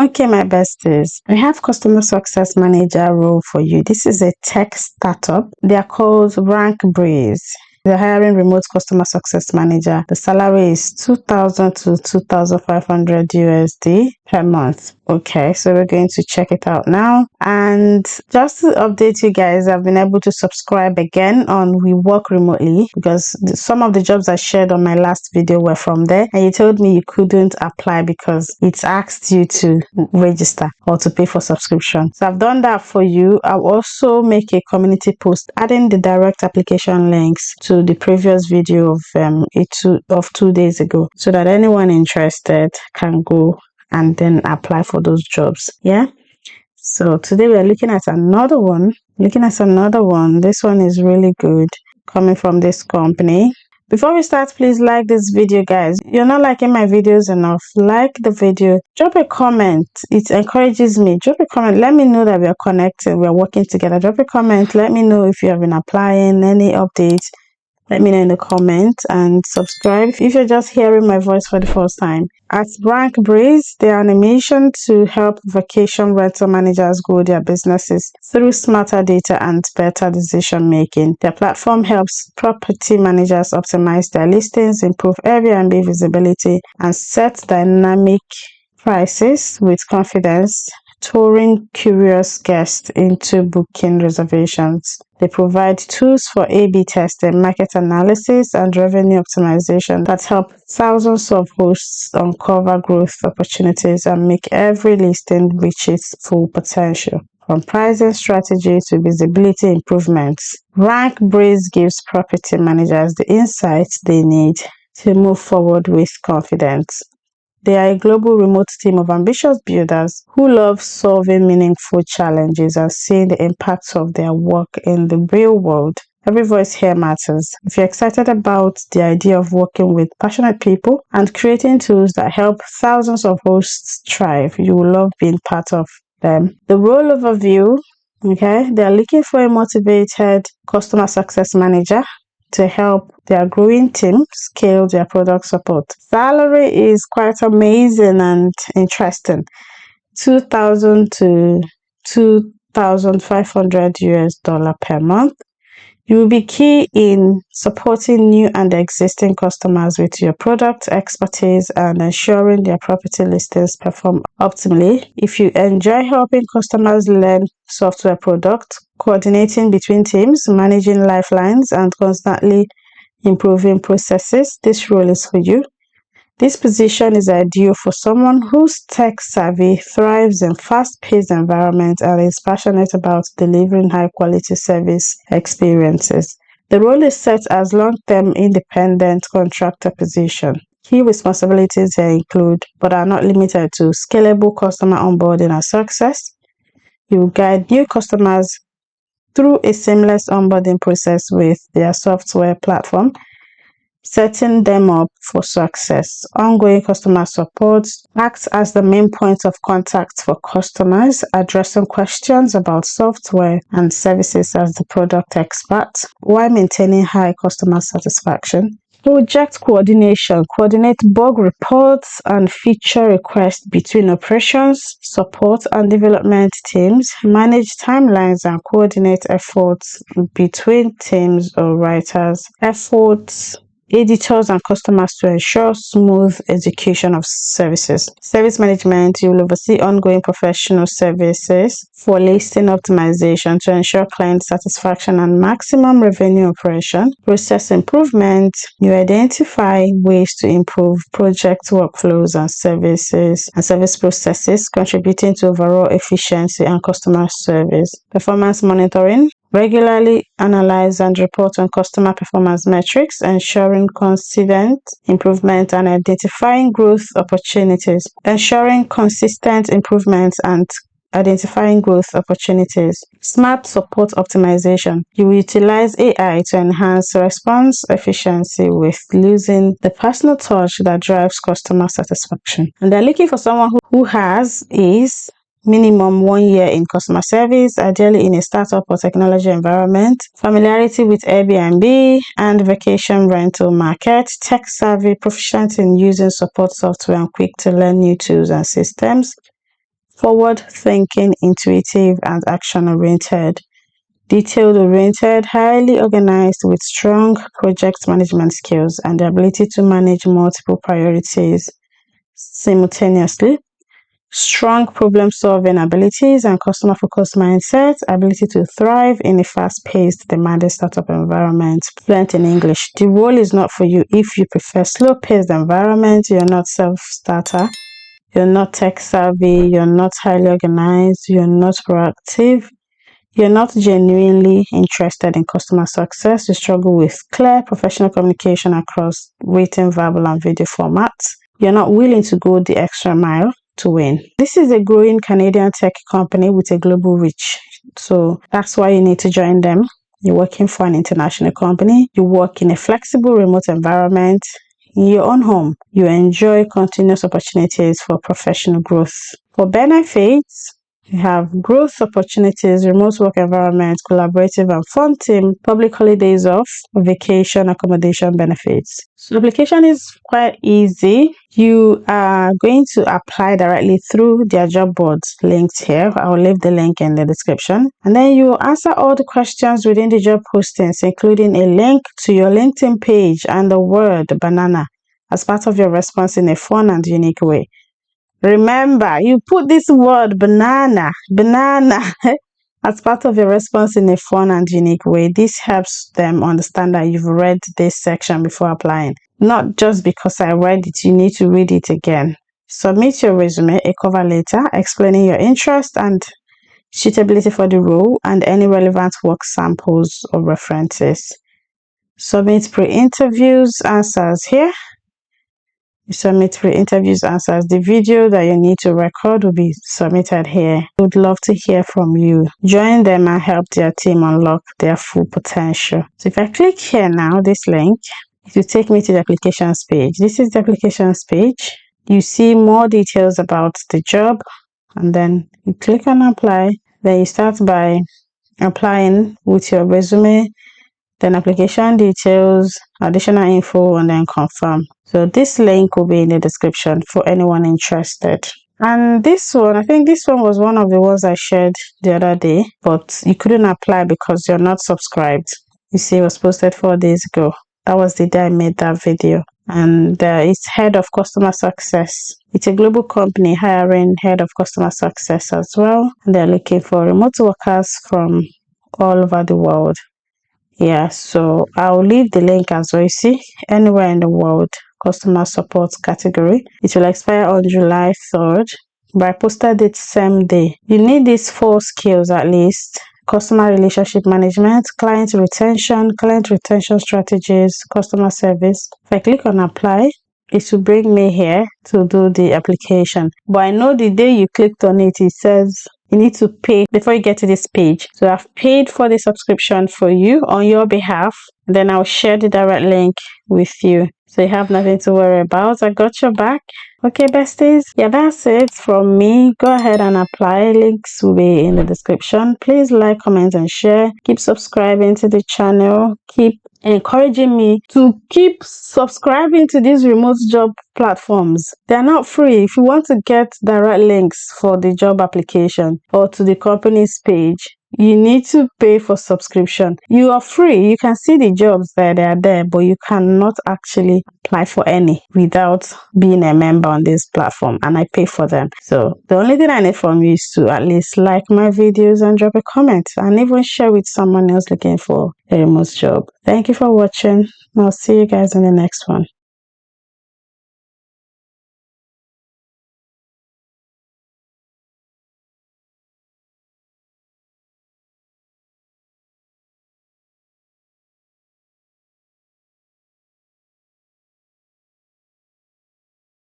Okay, my besties, I have customer success manager role for you. This is a tech startup. They are called RankBreeze. They're hiring remote customer success manager. The salary is 2,000 to 2,500 USD per month. Okay, so we're going to check it out now. And just to update you guys, I've been able to subscribe again on We Work Remotely because some of the jobs I shared on my last video were from there, and you told me you couldn't apply because it asked you to register or to pay for subscription. So I've done that for you. I'll also make a community post adding the direct application links to the previous video of 2 days ago, so that anyone interested can go and then apply for those jobs. Yeah, so today we are looking at another one. This one is really good, coming from this company. Before we start, please like this video, guys. You're not liking my videos enough. Like the video, drop a comment. It encourages me. Drop a comment, let me know that we are connected, we are working together. Drop a comment, let me know if you have been applying, any updates. Let me know in the comments, and subscribe if you're just hearing my voice for the first time. At RankBreeze, they are on a mission to help vacation rental managers grow their businesses through smarter data and better decision making. Their platform helps property managers optimize their listings, improve Airbnb visibility, and set dynamic prices with confidence, touring curious guests into booking reservations. They provide tools for A/B testing, market analysis, and revenue optimization that help thousands of hosts uncover growth opportunities and make every listing reach its full potential. From pricing strategy to visibility improvements, RankBreeze gives property managers the insights they need to move forward with confidence. They are a global remote team of ambitious builders who love solving meaningful challenges and seeing the impacts of their work in the real world. Every voice here matters. If you're excited about the idea of working with passionate people and creating tools that help thousands of hosts thrive, you will love being part of them. The role overview, okay, they're looking for a motivated customer success manager to help their growing team scale their product support. Salary is quite amazing and interesting. 2,000 to 2,500 US dollar per month. You will be key in supporting new and existing customers with your product expertise and ensuring their property listings perform optimally. If you enjoy helping customers learn software products, coordinating between teams, managing lifelines, and constantly improving processes, this role is for you. This position is ideal for someone who's tech savvy, thrives in fast-paced environments, and is passionate about delivering high-quality service experiences. The role is set as long-term independent contractor position. Key responsibilities here include, but are not limited to, scalable customer onboarding and success. You will guide new customers through a seamless onboarding process with their software platform, setting them up for success. Ongoing customer support acts as the main point of contact for customers, addressing questions about software and services as the product expert, while maintaining high customer satisfaction. Project coordination. Coordinate bug reports and feature requests between operations, support, and development teams. Manage timelines and coordinate efforts between teams or writers. Efforts, editors, and customers to ensure smooth execution of services. Service management. You will oversee ongoing professional services for listing optimization to ensure client satisfaction and maximum revenue operation. Process improvement. You identify ways to improve project workflows and service processes, contributing to overall efficiency and customer service. Performance monitoring. Regularly analyze and report on customer performance metrics, ensuring consistent improvement and identifying growth opportunities. Smart support optimization. You will utilize AI to enhance response efficiency with losing the personal touch that drives customer satisfaction. And they're looking for someone who is minimum 1 year in customer service, ideally in a startup or technology environment, familiarity with Airbnb and vacation rental market, tech savvy, proficient in using support software, and quick to learn new tools and systems, forward-thinking, intuitive, and action-oriented. Detail-oriented, highly organized with strong project management skills and the ability to manage multiple priorities simultaneously. Strong problem-solving abilities and customer-focused mindset, ability to thrive in a fast-paced, demanding startup environment. Fluent in English. The role is not for you if you prefer slow-paced environment, you're not self-starter, you're not tech-savvy, you're not highly organized, you're not proactive, you're not genuinely interested in customer success, you struggle with clear professional communication across written, verbal, and video formats, you're not willing to go the extra mile to win. This is a growing Canadian tech company with a global reach. So that's why you need to join them. You're working for an international company. You work in a flexible remote environment in your own home. You enjoy continuous opportunities for professional growth. For benefits, you have growth opportunities, remote work environment, collaborative and fun team, public holidays off, vacation, accommodation benefits. So the application is quite easy. You are going to apply directly through their job boards linked here. I will leave the link in the description. And then you answer all the questions within the job postings, including a link to your LinkedIn page and the word banana as part of your response in a fun and unique way. Remember, you put this word banana as part of your response in a fun and unique way. This helps them understand that you've read this section before applying. Not just because I read it, you need to read it again. Submit your resume, a cover letter explaining your interest and suitability for the role and any relevant work samples or references. Submit pre-interviews answers here. Submit pre-interviews answers. The video that you need to record will be submitted here. I would love to hear from you. Join them and help their team unlock their full potential. So if I click here now, this link, it will take me to the applications page. This is the applications page. You see more details about the job and then you click on apply. Then you start by applying with your resume, then application details, additional info, and then confirm. So this link will be in the description for anyone interested. And this one, I think this one was one of the ones I shared the other day, but you couldn't apply because you're not subscribed. You see, it was posted 4 days ago. That was the day I made that video. And it's head of customer success. It's a global company hiring head of customer success as well. And they're looking for remote workers from all over the world. Yeah, so I'll leave the link as well. You see, anywhere in the world, customer support category. It will expire on July 3rd, but I posted it same day. You need these 4 skills at least: customer relationship management, client retention strategies, customer service. If I click on apply, it will bring me here to do the application. But I know the day you clicked on it, it says you need to pay before you get to this page. So I've paid for the subscription for you on your behalf. Then I'll share the direct link with you. So you have nothing to worry about. I got your back. Okay, besties. Yeah, that's it from me. Go ahead and apply. Links will be in the description. Please like, comment, and share. Keep subscribing to the channel. Keep encouraging me to keep subscribing to these remote job platforms. They're not free. If you want to get direct links for the job application or to the company's page, you need to pay for subscription. You are free. You can see the jobs that are there, but you cannot actually apply for any without being a member on this platform, and I pay for them. So the only thing I need from you is to at least like my videos and drop a comment and even share with someone else looking for a remote job. Thank you for watching. I'll see you guys in the next one.